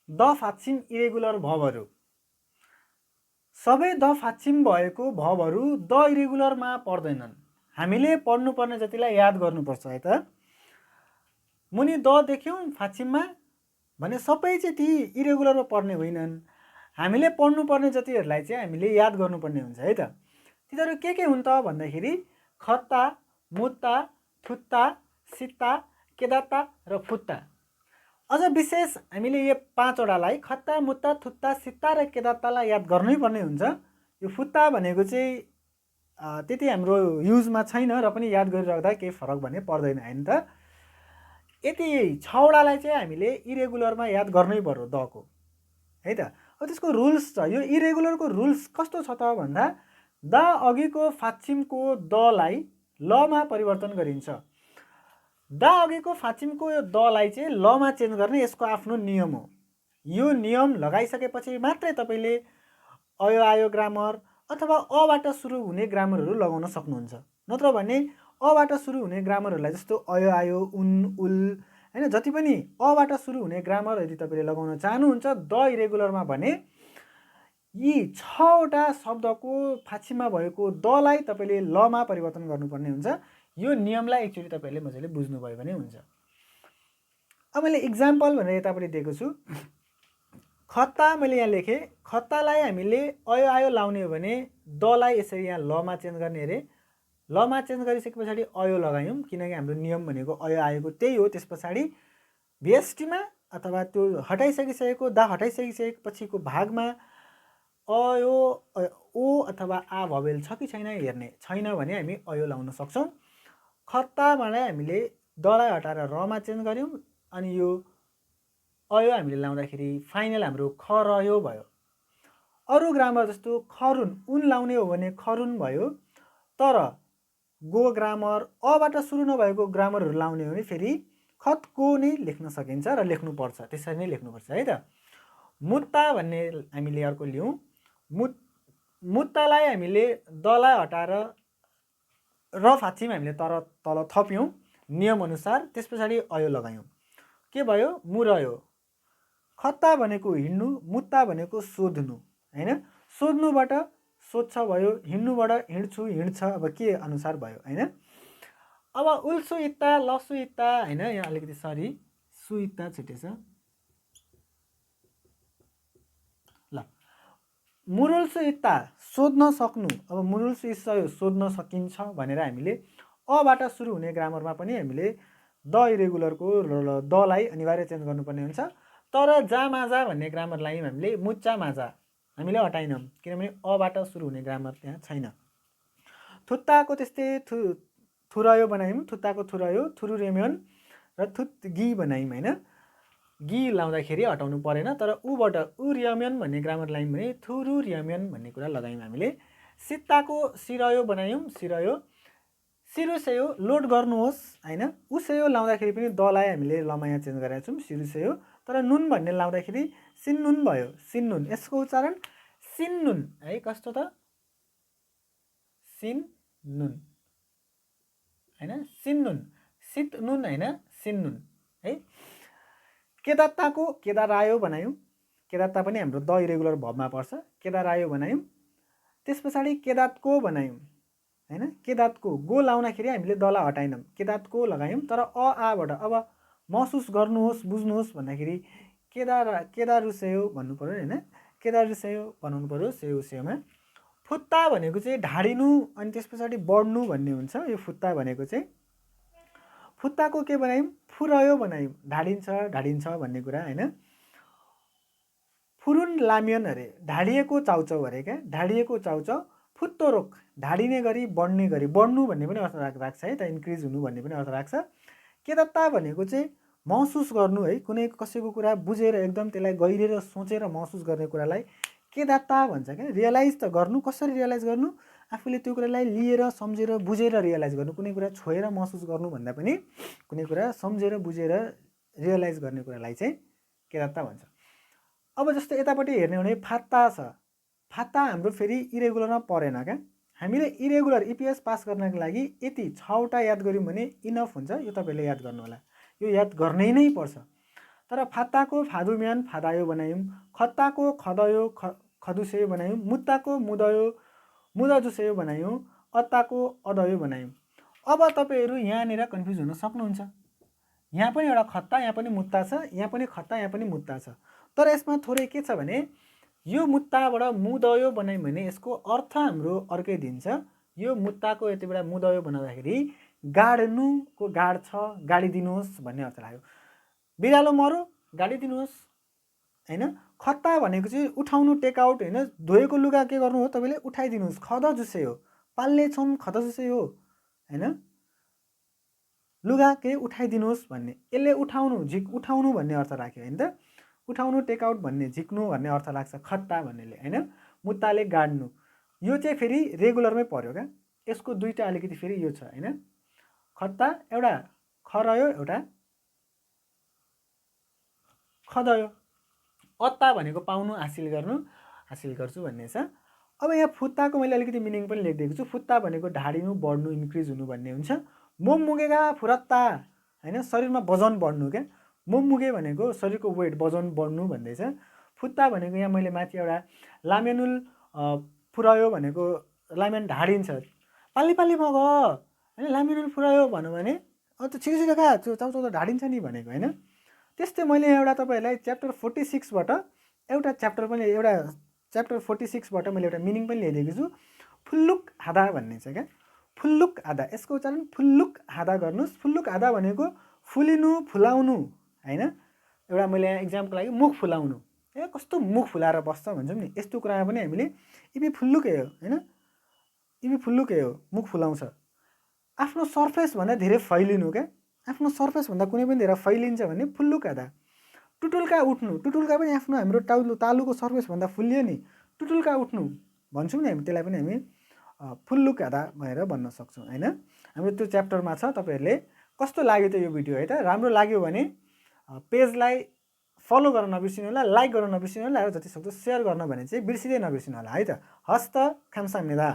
The फाच्छिम irregular भर्बहरू सबै the फाच्छिम भएको भर्बहरू the इरेगुलरमा पर्दैनन्। हामीले पढ्नुपर्ने जतिलाई याद गर्नुपर्छ है त। मुनि द देख्यौँ फाच्छिममा भने सबै चाहिँ ती इरेगुलरमा पर्ने होइनन्। हामीले पढ्नुपर्ने जतिहरूलाई चाहिँ हामीले याद गर्नुपर्ने हुन्छ है त। तिनीहरू के हुन् त भन्दाखेरि खत्ता, मुत्ता, थुत्ता, सित्ता, केदात्ता र फुत्ता। अझ विशेष हामीले यो 5वटालाई खत्ता, मुत्ता, थुत्ता, सित्ता र केदात्तालाई याद गर्नै पर्ने हुन्छ। यो फुत्ता भनेको चाहिँ त्यति हाम्रो युजमा छैन र पनि याद गरिराख्दा केही फरक भने पर्दैन हैन त। यति 6वटालाई चाहिँ हामीले इरेगुलरमा याद गर्नै पर्यो दको है त। अब त्यसको रुल्स छ। यो इरेगुलरको रुल्स कस्तो छ त भन्दा द अघिको फाच्छिमको दलाई लमा परिवर्तन गरिन्छ। द अघिको फाच्छिमको यो दलाई चाहिँ लमा चेन्ज गर्ने यसको आफ्नो नियम हो। यो नियम लगाइसकेपछि मात्रै तपाईँले अयो आयो ग्रामर अथवा अबाट सुरु हुने ग्रामरहरू लगाउन सक्नुहुन्छ। नत्र भने अबाट सुरु हुने ग्रामरहरूलाई जस्तो अयो आयो, उन, उल हैन जति पनि अबाट सुरु हुने ग्रामर यदि तपाईँले लगाउन चाहनुहुन्छ द इरेगुलरमा भने यी 6वटा शब्दको फाच्छिममा भएको दलाई तपाईँले लमा परिवर्तन गर्नुपर्ने हुन्छ। यो नियमलाई एकचोटि तपाईँहरूले मजाले बुझ्नुभयो भने हुन्छ। अब मैले इक्जाम्पल भनेर यतापट्टि दिएको छु। खत्ता मैले यहाँ लेखेँ। खत्तालाई हामीले अयो आयो लाउने हो भने दलाई यसरी यहाँ लमा चेन्ज गर्ने अरे। लमा चेन्ज गरिसके पछाडि अयो लगायौँ किनकि हाम्रो नियम भनेको अयो आयोको त्यही हो। त्यस पछाडि भेएसटीमा अथवा त्यो हटाइसकिसकेको दा हटाइसकिसकेपछिको भागमा अयो ओ अथवा आ भवेल छ कि छैन हेर्ने। छैन भने हामी अयो लाउन सक्छौँ। खत्ताबाट हामीले दलाई हटाएर रमा चेन्ज गऱ्यौँ अनि यो अयो हामीले लाउँदाखेरि फाइनल हाम्रो ख रह्यो भयो। अरू ग्रामर जस्तो खरुन उन लाउने हो भने खरुन भयो। तर गो ग्रामर अबाट सुरु नभएको ग्रामरहरू लाउने हो भने फेरि खतको नै लेख्न सकिन्छ र लेख्नुपर्छ। त्यसरी नै लेख्नुपर्छ है त। मुत्ता भन्ने हामीले अर्को लियौँ। मुत्तालाई हामीले दलाई हटाएर र फाच्छिम हामीले तल थप्यौँ नियम अनुसार। त्यस पछाडि अयो लगायौँ के भयो मुरयो। खत्ता भनेको हिँड्नु, मुत्ता भनेको सोध्नु हैन। सोध्नुबाट सोध्छ भयो, हिँड्नुबाट हिँड्छु हिँड्छ अब के अनुसार भयो हैन। अब उल्सु इत्ता लसु इत्ता हैन। यहाँ अलिकति सरी सुइत्ता छुटेछ ल। मुरुल्सु इत्ता सोध्न सक्नु। अब मुरुल्सु इस्सयो सोध्न सकिन्छ भनेर हामीले अबाट सुरु हुने ग्रामरमा पनि हामीले द इरेगुलरको दलाई अनिवार्य चेन्ज गर्नुपर्ने हुन्छ। तर जा माजा भन्ने ग्रामरलाई हामीले मुच्चा माजा हामीले हटाइनौँ किनभने अबाट सुरु हुने ग्रामर त्यहाँ छैन। थुत्ताको त्यस्तै थुरयो बनायौँ। थुत्ताको थुरयो, थुरु रेम्यन र थुत गी बनायौँ हैन। गी लाउँदाखेरि हटाउनु परेन। तर उबाट उरियम्यन भन्ने ग्रामर लायौँ भने थुरु रियम्यन भन्ने कुरा लगायौँ हामीले। सित्ताको सिरयो बनायौँ। सिरयो सिरुसेयो लोड गर्नुहोस् हैन। उसेयो लाउँदाखेरि पनि दलाई हामीले लमा यहाँ चेन्ज गरेका छौँ सिरुसेयो। तर नुन भन्ने लाउँदाखेरि सिन्नुन भयो। सिन्नुन यसको उच्चारण सिन्नुन है। कस्तो त सिन्नुन हैन। सिन्नुन सित नुन हैन सिन्नुन है। केदात्ताको केदारायो बनायौँ। केदात्ता पनि हाम्रो द इरेगुलर भर्बमा पर्छ। केदारायो बनायौँ। त्यस पछाडि केदातको बनायौँ हैन। केदातको गो लाउँदाखेरि हामीले दलाई हटाइनौँ केदातको लगायौँ। तर आबाट अब महसुस गर्नुहोस् बुझ्नुहोस् भन्दाखेरि केदारुसेयो भन्नु पर्यो हैन। केदारुसेयो बनाउनु पर्यो सेयो सेयोमा। फुत्ता भनेको चाहिँ ढाडिनु अनि त्यस पछाडि बढ्नु भन्ने हुन्छ। यो फुत्ता भनेको चाहिँ फुत्ताको के बनायौँ फुरयो बनायौँ। ढाडिन्छ भन्ने कुरा हैन। फुरुन लामियन अरे ढाडिएको चाउचाउ अरे क्या। ढाडिएको चाउचाउ। फुत्तो रोक ढाडिने गरी बढ्ने गरी बढ्नु भन्ने पनि अर्थ राख्छ है त। इन्क्रिज हुनु भन्ने पनि अर्थ राख्छ। केदात्ता भनेको चाहिँ महसुस गर्नु है। कुनै कसैको कुरा बुझेर एकदम त्यसलाई गहिरेर सोचेर महसुस गर्ने कुरालाई केदात्ता भन्छ क्या। रियलाइज त गर्नु। कसरी रियलाइज गर्नु आफूले त्यो कुरालाई लिएर सम्झेर बुझेर रियलाइज गर्नु। कुनै कुरा छोएर महसुस गर्नु भन्दा पनि कुनै कुरा सम्झेर बुझेर रियलाइज गर्ने कुरालाई चाहिँ केदात्ता भन्छ। अब जस्तो यतापट्टि हेर्ने हो भने फात्ता छ। फात्ता हाम्रो फेरि इरेगुलरमा परेन क्या। हामीले इरेगुलर इपिएस पास गर्नको लागि यति 6वटा याद गऱ्यौँ भने इनफ हुन्छ। यो तपाईँले याद गर्नु होला। यो याद गर्नै नै पर्छ। तर फाताको फादुम्यान फादायो बनायौँ, खत्ताको खदयो खदुसेयो बनायौँ, मुत्ताको मुदयो मुदजुसेयो बनायौँ, अत्ताको अदयो बनायौँ। अब तपाईँहरू यहाँनिर कन्फ्युज हुन सक्नुहुन्छ। यहाँ पनि एउटा खत्ता, यहाँ पनि मुत्ता छ, यहाँ पनि खत्ता, यहाँ पनि मुत्ता छ। तर यसमा थोरै के छ भने यो मुत्ताबाट मुदयो बनायौँ भने यसको अर्थ हाम्रो अर्कै दिन्छ। यो मुत्ताको यति बेला मुदयो बनाउँदाखेरि गाड्नुको गाड छ, गाडिदिनुहोस् भन्ने अर्थ लाग्यो। बिरालो मरो गाडिदिनुहोस् होइन। खत्ता भनेको चाहिँ उठाउनु, टेकआउट होइन। धोएको लुगा के गर्नु हो तपाईँले उठाइदिनुहोस्, खद जुसे हो, पाल्ने छौँ खद जुसे हो होइन। लुगा के उठाइदिनुहोस् भन्ने, यसले उठाउनु उठाउनु भन्ने अर्थ राख्यो होइन त। उठाउनु टेकआउट भन्ने झिक्नु भन्ने अर्थ लाग्छ खत्ता भन्नेले होइन। मुत्ताले गाड्नु, यो चाहिँ फेरि रेगुलरमै पर्यो क्या। यसको दुईवटा अलिकति फेरि यो छ होइन। खत्ता एउटा खरयो, एउटा खदयो। अत्ता भनेको पाउनु, हासिल गर्नु, हासिल गर्छु भन्ने छ। अब यहाँ फुत्ताको मैले अलिकति मिनिङ पनि लेखिदिएको छु। फुत्ता भनेको ढाडिनु, बढ्नु, इन्क्रिज हुनु भन्ने हुन्छ। मोमुगेगा फुरत्ता होइन, शरीरमा वजन बढ्नु क्या। मोमुगे भनेको शरीरको वेट वजन बढ्नु भन्दैछ। फुत्ता भनेको यहाँ मैले माथि एउटा लामेनुल फुरायो भनेको लामेन ढाडिन्छ, पाली पाली मग होइन। लामेनुल फुरायो भन्यो भने अन्त छिटो छिटो खा, चाउचाउ त ढाडिन्छ नि भनेको होइन। त्यस्तै मैले एउटा तपाईँहरूलाई च्याप्टर 46बाट एउटा च्याप्टर 46बाट मैले एउटा मिनिङ पनि ल्याइदिएको छु। फुल्लुक हादा भन्ने छ क्या। फुल्लुक हादा, यसको उच्चारण फुल्लुक हादा गर्नुहोस्। फुल्लुक हादा भनेको फुलिनु, फुलाउनु होइन। एउटा मैले यहाँ इक्जामको लागि मुख फुलाउनु, कस्तो मुख फुलाएर बस्छ भन्छौँ नि, यस्तो कुरामा पनि हामीले इबी फुल्लुकै हो होइन। इबी फुल्लुकै हो, मुख फुलाउँछ। आफ्नो सर्फेसभन्दा धेरै फैलिनु क्या। आफ्नो सर्फेसभन्दा कुनै पनि धेरै फैलिन्छ भने फुल्लुक हादा। टुटुल्का उठ्नु, टुटुल्का पनि आफ्नो हाम्रो तालुको सर्फेसभन्दा फुल्लियो नि, टुटुल्का उठ्नु भन्छौँ नि हामी, त्यसलाई पनि हामी फुल्लुक हादा भनेर भन्न सक्छौँ होइन। हाम्रो त्यो च्याप्टरमा छ। तपाईँहरूले कस्तो लाग्यो त यो भिडियो है त? राम्रो लाग्यो भने पेजलाई फलो गर्न नबिर्सिनु होला, लाइक गर्न नबिर्सिनु होला र जतिसक्दो सेयर गर्न भने चाहिँ बिर्सिँदै नबिर्सिनु होला है त। हस्त खामसाम्यदा।